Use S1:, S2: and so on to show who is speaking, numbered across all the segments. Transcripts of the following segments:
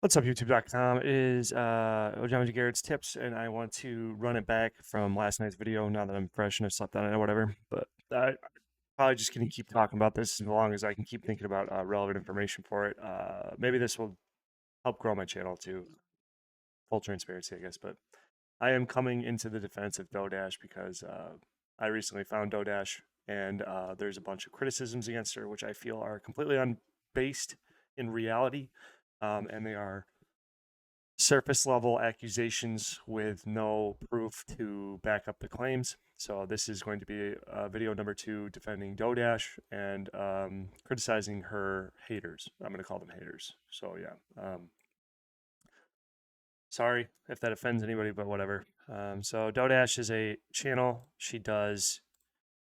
S1: What's up, YouTube.com? It is Ojama Garrett's tips, and I want to run it back from last night's video now that I'm fresh and I've slept on it or whatever. But I'm probably just going to keep talking about this as long as I can keep thinking about relevant information for it. Maybe this will help grow my channel too. Full transparency, I guess. But I am coming into the defense of Dodash because I recently found Dodash, and there's a bunch of criticisms against her, which I feel are completely unbased in reality, and they are surface level accusations with no proof to back up the claims. So this is going to be video number 2 defending Dodash and criticizing her haters. I'm going to call them haters. So yeah, sorry if that offends anybody, but whatever. So Dodash is a channel. She does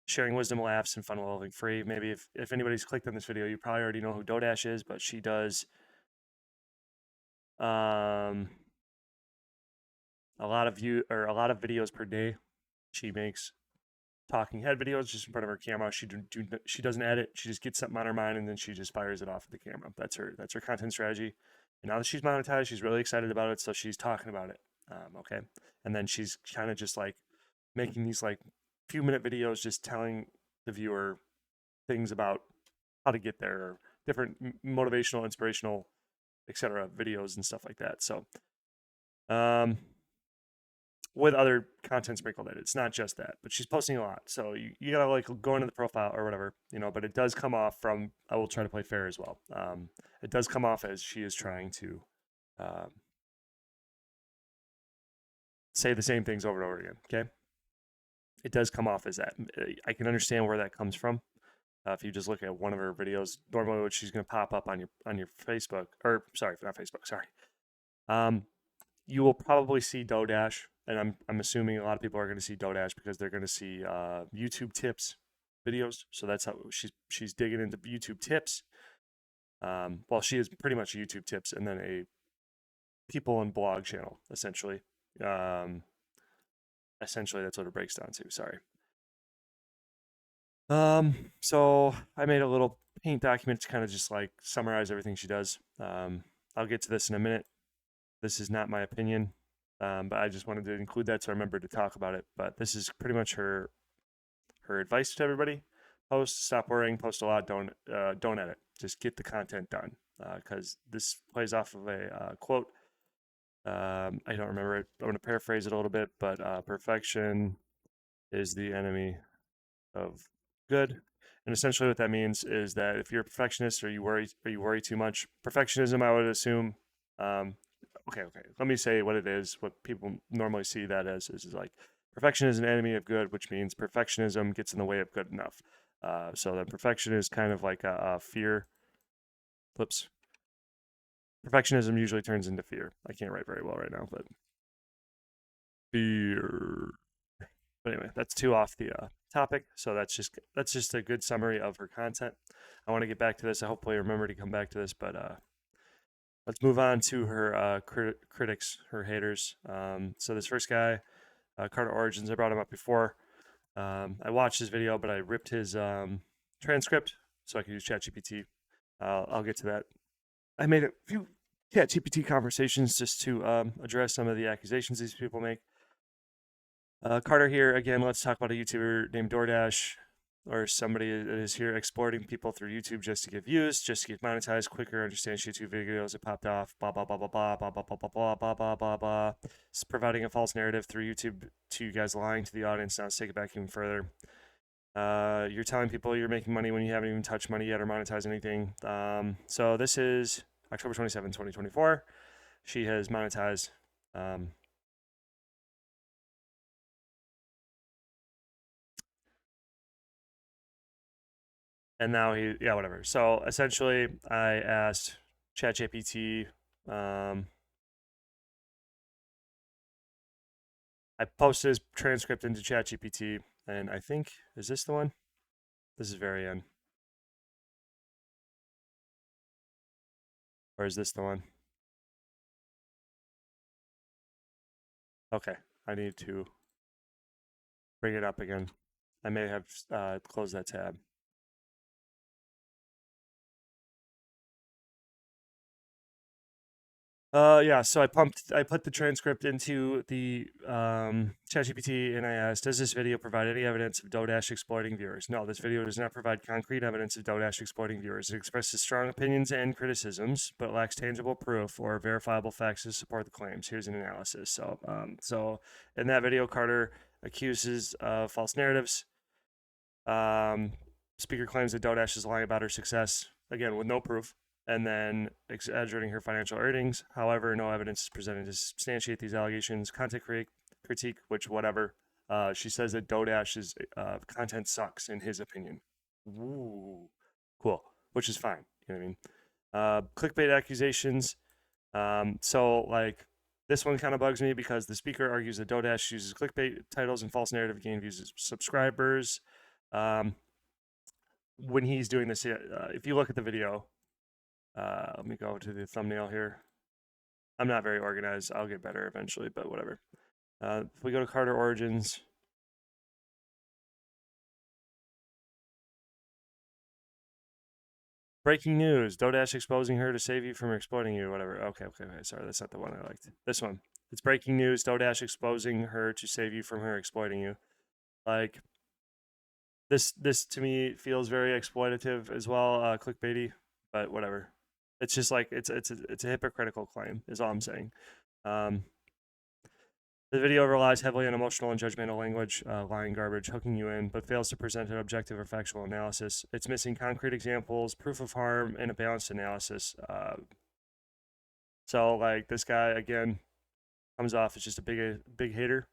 S1: sharing wisdom, laughs, and fun while living free. Maybe if anybody's clicked on this video, you probably already know who Dodash is, but she does um, a lot of videos per day. She makes talking head videos just in front of her camera. She doesn't edit. She just gets something on her mind and then she just fires it off at the camera. That's her content strategy. And now that she's monetized, she's really excited about it, so she's talking about it. Okay, and then she's kind of just like making these like few minute videos, just telling the viewer things about how to get there, or different motivational, inspirational, etc. videos and stuff like that. So um, with other content sprinkled in. It's not just that, but she's posting a lot. So you gotta like go into the profile or whatever, but it does come off from, I will try to play fair as well. It does come off as she is trying to um, say the same things over and over again. Okay. It does come off as that. I can understand where that comes from. If you just look at one of her videos, normally what she's going to pop up on your Facebook, or sorry, not Facebook, sorry. You will probably see Dodash, and I'm assuming a lot of people are going to see Dodash because they're going to see YouTube tips videos. So that's how she's digging into YouTube tips. Well, she is pretty much YouTube tips and then a people and blog channel essentially. Um, Essentially, that's what it breaks down to. Sorry. So I made a little paint document to kind of just like summarize everything she does. I'll get to this in a minute. This is not my opinion, but I just wanted to include that so I remember to talk about it. But this is pretty much her advice to everybody: post, stop worrying, post a lot, don't edit, just get the content done. Because this plays off of a quote. I don't remember it. I'm going to paraphrase it a little bit, but perfection is the enemy of good. And essentially, what that means is that if you're a perfectionist or you worry too much, perfectionism, I would assume, um, okay, let me say what it is. What people normally see that as is like perfection is an enemy of good, which means perfectionism gets in the way of good enough. So that perfection is kind of like a fear. Whoops. Perfectionism usually turns into fear. I can't write very well right now, but fear. But anyway, that's too off the topic. So that's just a good summary of her content. I want to get back to this. I hopefully remember to come back to this, but let's move on to her critics, her haters. So this first guy, Carter Origins, I brought him up before. I watched his video, but I ripped his transcript so I could use ChatGPT. I'll get to that. I made a few ChatGPT conversations just to address some of the accusations these people make. Carter here again. Let's talk about a YouTuber named DoorDash, or somebody that is here exploiting people through YouTube just to get views, just to get monetized quicker. Understand YouTube videos that popped off. Blah blah blah blah blah blah blah blah blah blah blah blah blah blah. It's providing a false narrative through YouTube to you guys, lying to the audience. Now let's take it back even further. You're telling people you're making money when you haven't even touched money yet or monetized anything. So this is October 27, 2024. She has monetized. And now yeah, whatever. So essentially, I asked ChatGPT. I posted his transcript into ChatGPT, and I think, is this the one? This is very end. Or is this the one? Okay, I need to bring it up again. I may have closed that tab. Yeah, so I put the transcript into the ChatGPT and I asked, does this video provide any evidence of Dodash exploiting viewers? No, this video does not provide concrete evidence of Dodash exploiting viewers. It expresses strong opinions and criticisms, but lacks tangible proof or verifiable facts to support the claims. Here's an analysis. So in that video, Carter accuses false narratives. Speaker claims that Dodash is lying about her success, again, with no proof, and then exaggerating her financial earnings. However, no evidence is presented to substantiate these allegations. Content critique, which whatever. She says that Dodash's content sucks, in his opinion. Ooh, cool, which is fine. You know what I mean? Clickbait accusations. So, like, this one kind of bugs me because the speaker argues that Dodash uses clickbait titles and false narrative to gain views as subscribers. When he's doing this, if you look at the video, let me go to the thumbnail here. I'm not very organized. I'll get better eventually, but whatever. If we go to Carter Origins, breaking news: Dodash exposing her to save you from exploiting you. Whatever. Okay. Sorry, that's not the one I liked. This one. It's breaking news: Dodash exposing her to save you from her exploiting you. Like, this to me feels very exploitative as well, clickbaity, but whatever. It's just like it's a hypocritical claim, is all I'm saying. The video relies heavily on emotional and judgmental language, lying garbage, hooking you in, but fails to present an objective or factual analysis. It's missing concrete examples, proof of harm, and a balanced analysis. So, like, this guy again comes off as just a big hater,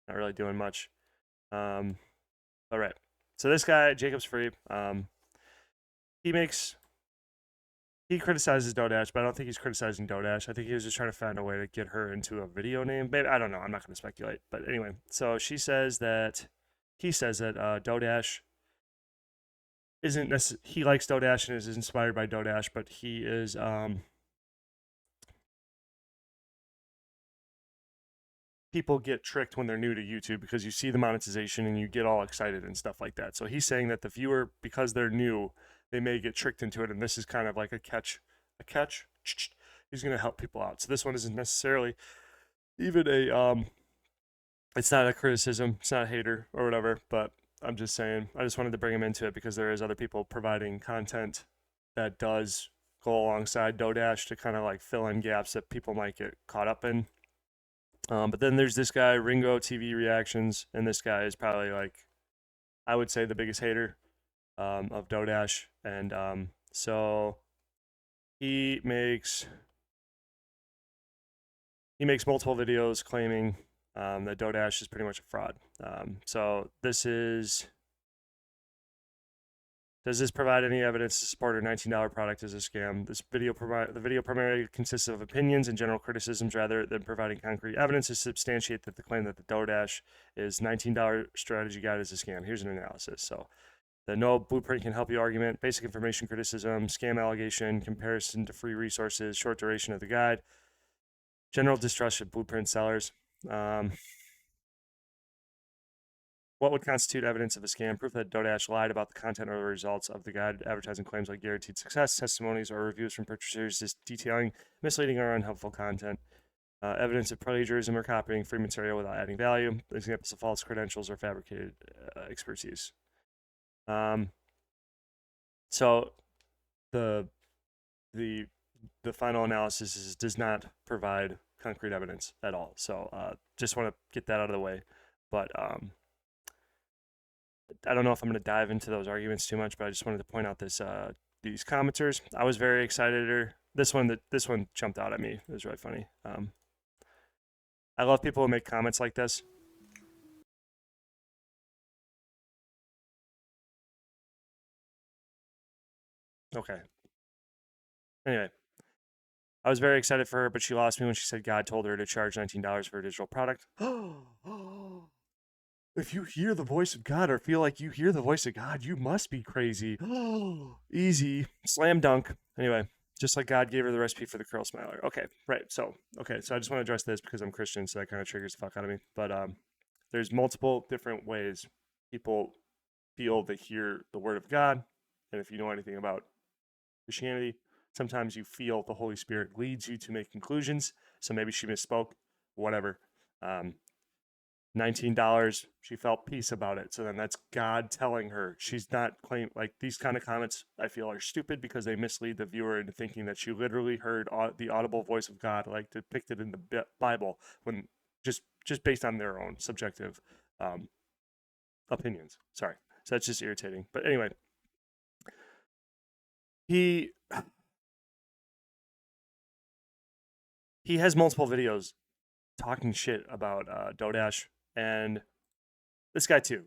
S1: not really doing much. All right. So this guy, Jacob's Free, he criticizes Dodash, but I don't think he's criticizing Dodash. I think he was just trying to find a way to get her into a video name. Maybe, I don't know. I'm not going to speculate. But anyway, so he says that Dodash isn't he likes Dodash and is inspired by Dodash, but he is people get tricked when they're new to YouTube because you see the monetization and you get all excited and stuff like that. So he's saying that the viewer, because they're new, they may get tricked into it, and this is kind of like a catch. He's going to help people out. So this one isn't necessarily even a it's not a criticism, it's not a hater or whatever, but I'm just saying, I just wanted to bring him into it because there is other people providing content that does go alongside Dodash to kind of like fill in gaps that people might get caught up in. But then there's this guy, Ringo TV Reactions, and this guy is probably, like, I would say, the biggest hater of Dodash. And so he makes multiple videos claiming that Dodash is pretty much a fraud. So this is, does this provide any evidence to support a $19 product as a scam? The video primarily consists of opinions and general criticisms rather than providing concrete evidence to substantiate that the claim that the Dodash is $19 strategy guide is a scam. Here's an analysis. So the no blueprint can help you argument, basic information criticism, scam allegation, comparison to free resources, short duration of the guide, general distrust of blueprint sellers. What would constitute evidence of a scam? Proof that Dodash lied about the content or the results of the guide, advertising claims like guaranteed success, testimonies, or reviews from purchasers just detailing misleading or unhelpful content. Evidence of plagiarism or copying free material without adding value. Examples of false credentials or fabricated expertise. So the final analysis does not provide concrete evidence at all. So just want to get that out of the way. But I don't know if I'm going to dive into those arguments too much, but I just wanted to point out these commenters. I was very excited. This one jumped out at me. It was really funny. I love people who make comments like this. Okay. Anyway, I was very excited for her, but she lost me when she said God told her to charge $19 for a digital product. If you hear the voice of God or feel like you hear the voice of God, you must be crazy. Easy. Slam dunk. Anyway, just like God gave her the recipe for the curl smiler. Okay, right. So I just want to address this because I'm Christian, so that kind of triggers the fuck out of me. But there's multiple different ways people feel they hear the word of God. And if you know anything about Christianity, Sometimes you feel the Holy Spirit leads you to make conclusions. So maybe she misspoke, whatever. $19, she felt peace about it. So then that's God telling her. She's not claiming, like, these kind of comments I feel are stupid because they mislead the viewer into thinking that she literally heard the audible voice of God, like depicted in the Bible, when just based on their own subjective opinions. Sorry. So that's just irritating. But anyway, he has multiple videos talking shit about Dodash and this guy too.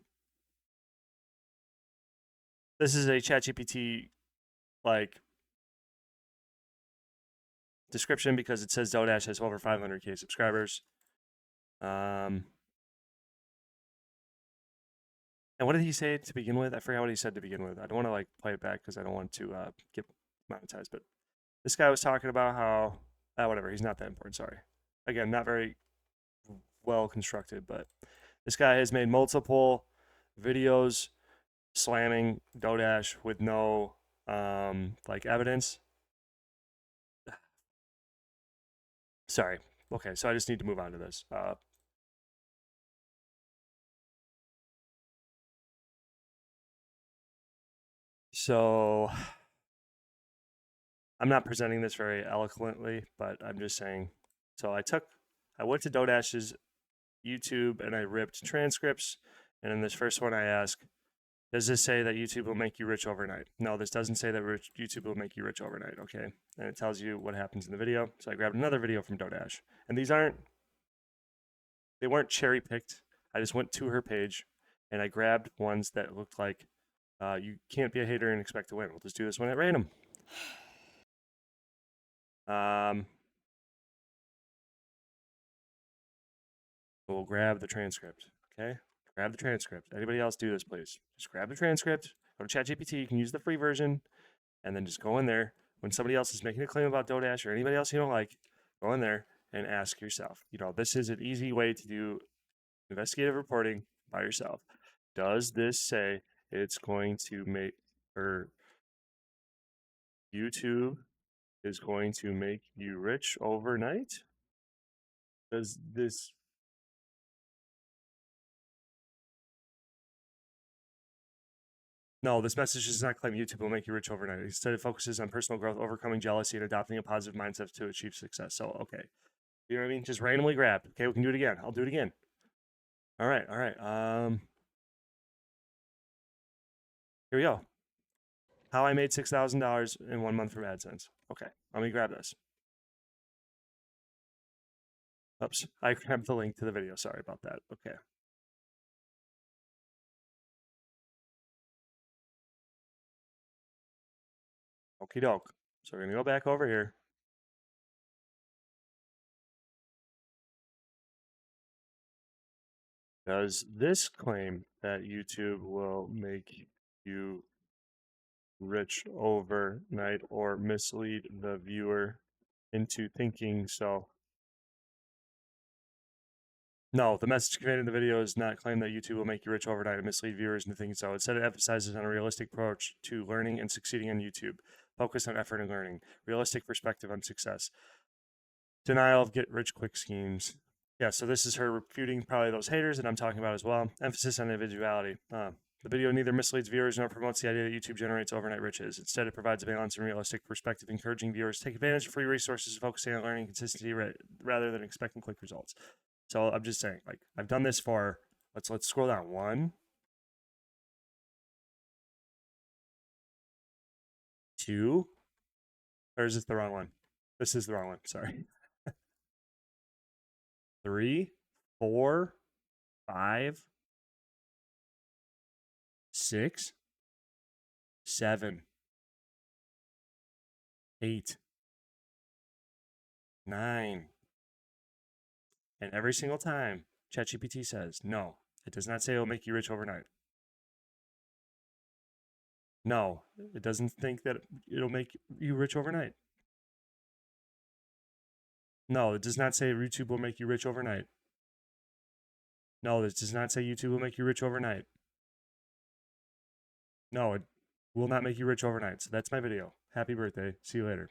S1: This is a ChatGPT like description because it says Dodash has over 500K subscribers. And what did he say to begin with? I forgot what he said to begin with. I don't want to like play it back because I don't want to get monetized. But this guy was talking about how whatever. He's not that important. Sorry. Again, not very well constructed, but this guy has made multiple videos slamming Dodash with no like evidence. Sorry. Okay, so I just need to move on to this. So I'm not presenting this very eloquently, but I'm just saying. So I went to Dodash's YouTube and I ripped transcripts. And in this first one, I ask, does this say that YouTube will make you rich overnight? No, this doesn't say that YouTube will make you rich overnight. Okay. And it tells you what happens in the video. So I grabbed another video from Dodash. And they weren't cherry picked. I just went to her page and I grabbed ones that looked like you can't be a hater and expect to win. We'll just do this one at random. We'll grab the transcript. Okay, grab the transcript. Anybody else do this, please? Just grab the transcript. Go to ChatGPT. You can use the free version, and then just go in there. When somebody else is making a claim about Dodash or anybody else you don't like, go in there and ask yourself. This is an easy way to do investigative reporting by yourself. Does this say it's going to make, or YouTube is going to make you rich overnight? Does this No, this message does not claim YouTube will make you rich overnight. Instead, it focuses on personal growth, overcoming jealousy, and adopting a positive mindset to achieve success. So, okay. You know what I mean? Just randomly grab. Okay, we can do it again. I'll do it again. All right, all right. Here we go. How I made $6,000 in 1 month from AdSense. Okay, let me grab this. Oops, I grabbed the link to the video. Sorry about that. Okay. Okie doke. So we're going to go back over here. Does this claim that YouTube will make you rich overnight or mislead the viewer into thinking so? No, the message conveyed in the video does not claim that YouTube will make you rich overnight and mislead viewers into thinking so. Instead, it emphasizes on a realistic approach to learning and succeeding on YouTube. Focus on effort and learning. Realistic perspective on success. Denial of get-rich-quick schemes. Yeah, so this is her refuting probably those haters that I'm talking about as well. Emphasis on individuality. The video neither misleads viewers nor promotes the idea that YouTube generates overnight riches. Instead, it provides a balanced and realistic perspective, encouraging viewers to take advantage of free resources, focusing on learning consistency rather than expecting quick results. So I'm just saying, like, I've done this for, let's scroll down. 1, 2, or is this the wrong one? This is the wrong one, sorry. 3, 4, 5, 6, 7, 8, 9. And every single time, ChatGPT says, no, it does not say it'll make you rich overnight. No, it doesn't think that it'll make you rich overnight. No, it does not say YouTube will make you rich overnight. No, it does not say YouTube will make you rich overnight. No, it will not make you rich overnight. So that's my video. Happy birthday. See you later.